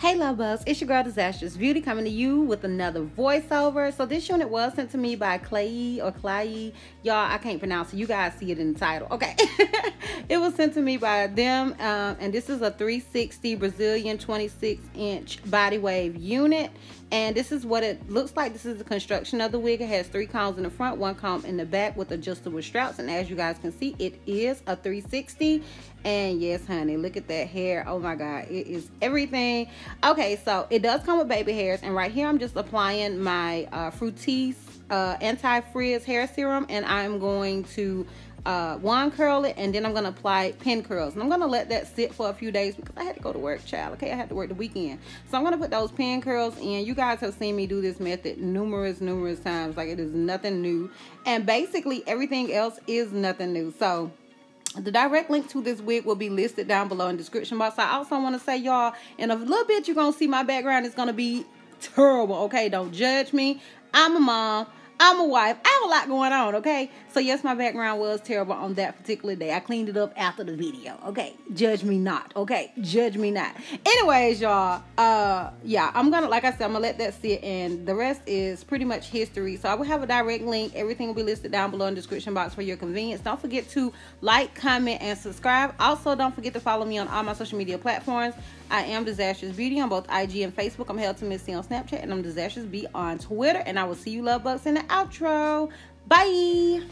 Hey love bugs, it's your girl Disastrous Beauty coming to you with another voiceover. So this unit was sent to me by Klaiyi or Klaiyi. Y'all, I can't pronounce it. You guys see it in the title. Okay. It was sent to me by them. And this is a 360 Brazilian 26-inch body wave unit. And this is what it looks like. This is the construction of the wig. It has 3 combs in the front, 1 comb in the back with adjustable straps. And as you guys can see, it is a 360. And yes, honey, look at that hair. Oh my God, it is everything. Okay, so it does come with baby hairs. And right here, I'm just applying my Fructis anti-frizz hair serum. And I'm going to wand curl it, and then I'm gonna apply pin curls, and I'm gonna let that sit for a few days because I had to go to work, child. Okay, I had to work the weekend, so I'm gonna put those pin curls in. You guys have seen me do this method numerous times. Like, it is nothing new, and basically everything else is nothing new. So the direct link to this wig will be listed down below in the description box. I also want to say, y'all, in a little bit you're gonna see my background is gonna be terrible. Okay, don't judge me. I'm a mom, I'm a wife, I have a lot going on, okay? So yes, my background was terrible on that particular day. I cleaned it up after the video, okay? Judge me not, okay? Judge me not. Anyways, y'all, yeah, I'm gonna, like I said, I'm gonna let that sit, and the rest is pretty much history. So I will have a direct link. Everything will be listed down below in the description box for your convenience. Don't forget to like, comment, and subscribe. Also, don't forget to follow me on all my social media platforms. I am Disastrous Beauty on both IG and Facebook. I'm held to Missy on Snapchat, and I'm Disastrous B on Twitter. And I will see you love bugs in the outro. Bye.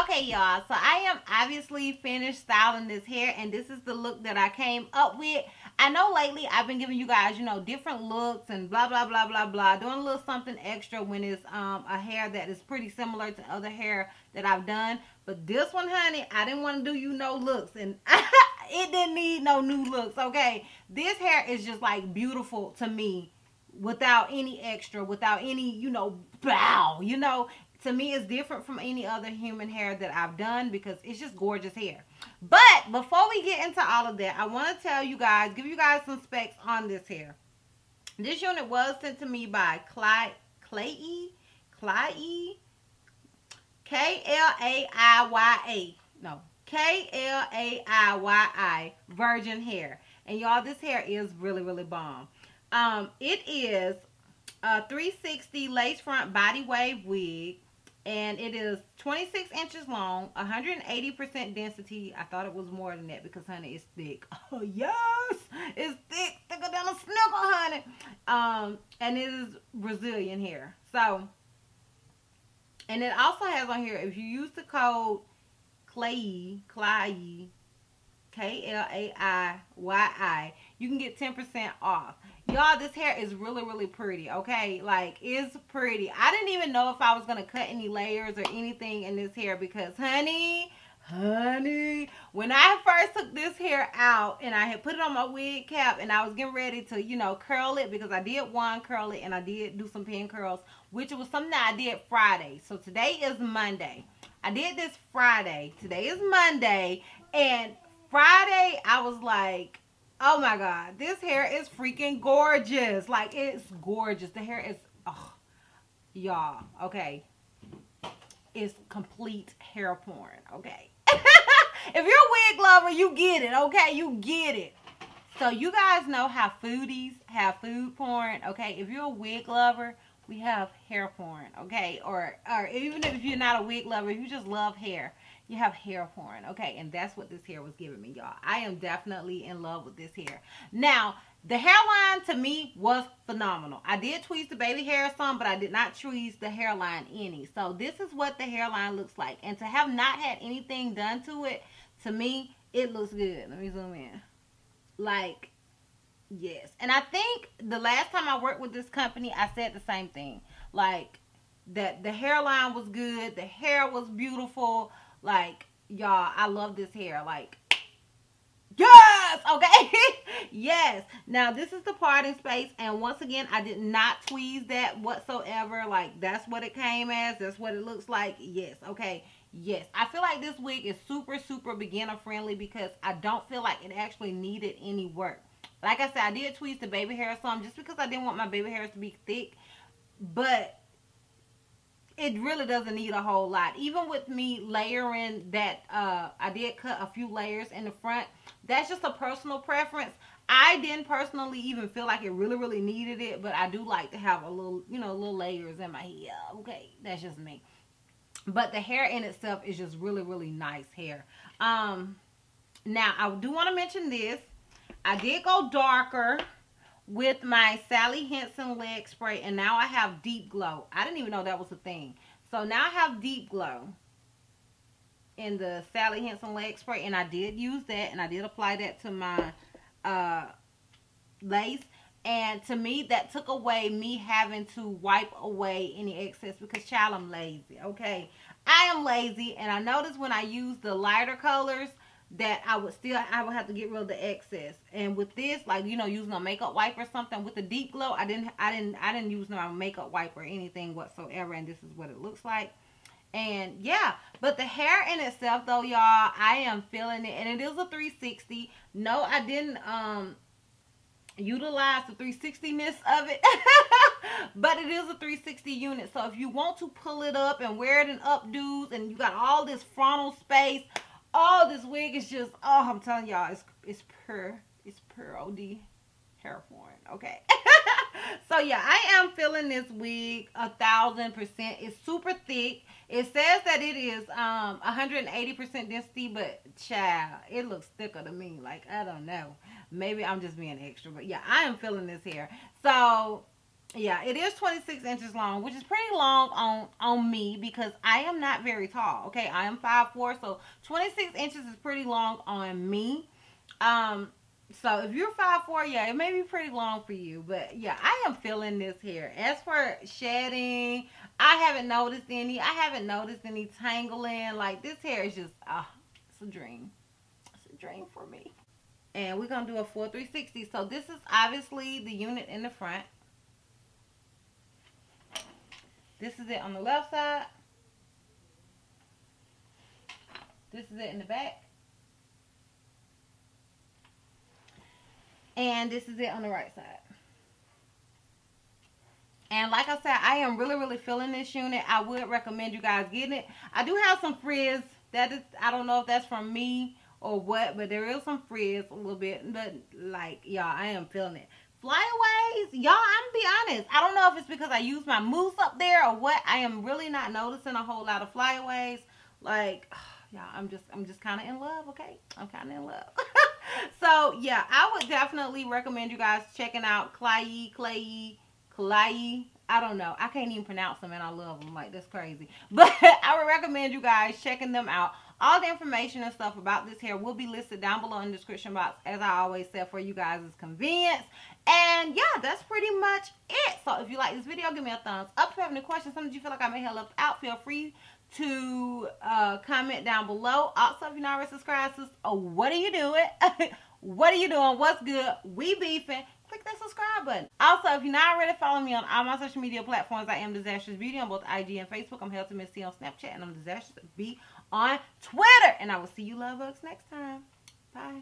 Okay, y'all, so I am obviously finished styling this hair, and this is the look that I came up with. I know lately I've been giving you guys, you know, different looks and blah, blah, blah, blah, blah, doing a little something extra when it's a hair that is pretty similar to other hair that I've done. But this one, honey, I didn't want to do you no looks, and it didn't need no new looks, okay? This hair is just, like, beautiful to me without any extra, without any, you know, bow, you know? To me, it's different from any other human hair that I've done because it's just gorgeous hair. But before we get into all of that, I want to tell you guys, give you guys some specs on this hair. This unit was sent to me by Klaiyi, K-L-A-I-Y-A. No, K-L-A-I-Y-I, virgin hair. And y'all, this hair is really, really bomb. It is a 360 lace front body wave wig. And it is 26 inches long, 180% density. I thought it was more than that because, honey, it's thick. Oh, yes! It's thick, thicker than a snicker, honey. And it is Brazilian hair. So, and it also has on here, if you use the code Klaiyi, K-L-A-I-Y-I, you can get 10% off. Y'all, this hair is really, really pretty, okay? Like, it's pretty. I didn't even know if I was going to cut any layers or anything in this hair because, honey, when I first took this hair out and I had put it on my wig cap and I was getting ready to, you know, curl it because I did curl it and I did do some pin curls, which was something that I did Friday. So today is Monday. I did this Friday. Today is Monday. And Friday, I was like, oh my God, this hair is freaking gorgeous. Like, it's gorgeous. The hair is, oh, y'all, okay. It's complete hair porn, okay. If you're a wig lover, you get it, okay? You get it. So you guys know how foodies have food porn, okay? If you're a wig lover, we have hair porn, okay? Or even if you're not a wig lover, if you just love hair, you have hair porn, okay? And that's what this hair was giving me, y'all. I am definitely in love with this hair. Now, the hairline to me was phenomenal. I did tweeze the baby hair some, but I did not tweeze the hairline any. So this is what the hairline looks like. And to have not had anything done to it, to me, it looks good. Let me zoom in. Like, yes. And I think the last time I worked with this company, I said the same thing. Like, that the hairline was good. The hair was beautiful. Like, y'all, I love this hair. Like, yes! Okay? Yes. Now, this is the parting space. And once again, I did not tweeze that whatsoever. Like, that's what it came as. That's what it looks like. Yes. Okay. Yes. I feel like this wig is super, super beginner friendly because I don't feel like it actually needed any work. Like I said, I did tweeze the baby hair some just because I didn't want my baby hairs to be thick. But it really doesn't need a whole lot. Even with me layering that, I did cut a few layers in the front. That's just a personal preference. I didn't personally even feel like it really, really needed it. But I do like to have a little, you know, little layers in my hair. Okay, that's just me. But the hair in itself is just really, really nice hair. Now, I do want to mention this. I did go darker with my Sally Hansen leg spray, and now I have deep glow. I didn't even know that was a thing. So now I have deep glow in the Sally Hansen leg spray, and I did use that, and I did apply that to my lace. And to me, that took away me having to wipe away any excess because, child, I'm lazy, okay? I am lazy, and I noticed when I use the lighter colors that I would have to get rid of the excess. And with this, like, you know, using a makeup wipe or something, with the deep glow, I didn't use no makeup wipe or anything whatsoever, and this is what it looks like. And yeah, but the hair in itself though, y'all, I am feeling it, and it is a 360. No, I didn't utilize the 360-ness of it, but it is a 360 unit. So if you want to pull it up and wear it in updos, and you got all this frontal space, oh, this wig is just, oh, I'm telling y'all, it's pure OD hair porn, okay? So yeah, I am feeling this wig 1000%. It's super thick. It says that it is 180% density, but child, it looks thicker to me. Like, I don't know. Maybe I'm just being extra, but yeah, I am feeling this hair. So Yeah, it is 26 inches long, which is pretty long on me because I am not very tall. Okay, I am 5'4", so 26 inches is pretty long on me. So if you're 5'4", yeah, it may be pretty long for you. But yeah, I am feeling this hair. As for shedding, I haven't noticed any. I haven't noticed any tangling. Like, this hair is just, it's a dream. It's a dream for me. And we're going to do a full 360. So this is obviously the unit in the front. This is it on the left side. This is it in the back. And this is it on the right side. And like I said, I am really, really feeling this unit. I would recommend you guys getting it. I do have some frizz. That is, I don't know if that's from me or what, but there is some frizz a little bit. But like, y'all, I am feeling it. Flyaways, y'all, I'm gonna be honest. I don't know if it's because I use my mousse up there or what. I am really not noticing a whole lot of flyaways. Like, y'all, I'm just kind of in love, okay? I'm kind of in love. So, yeah, I would definitely recommend you guys checking out Klaiyi. I don't know. I can't even pronounce them, and I love them. Like, that's crazy. But I would recommend you guys checking them out. All the information and stuff about this hair will be listed down below in the description box, as I always said, for you guys' convenience. And yeah, that's pretty much it. So if you like this video, give me a thumbs up. If you have any questions, something you feel like I may have left out, feel free to comment down below. Also, if you're not already subscribed, sis, what are you doing? What are you doing? What's good? We beefing. Click that subscribe button. Also, if you're not already following me on all my social media platforms, I am Disastrous Beauty on both IG and Facebook. I'm Hairline Miss T on Snapchat, and I'm Disastrous B on Twitter. And I will see you love bugs next time. Bye.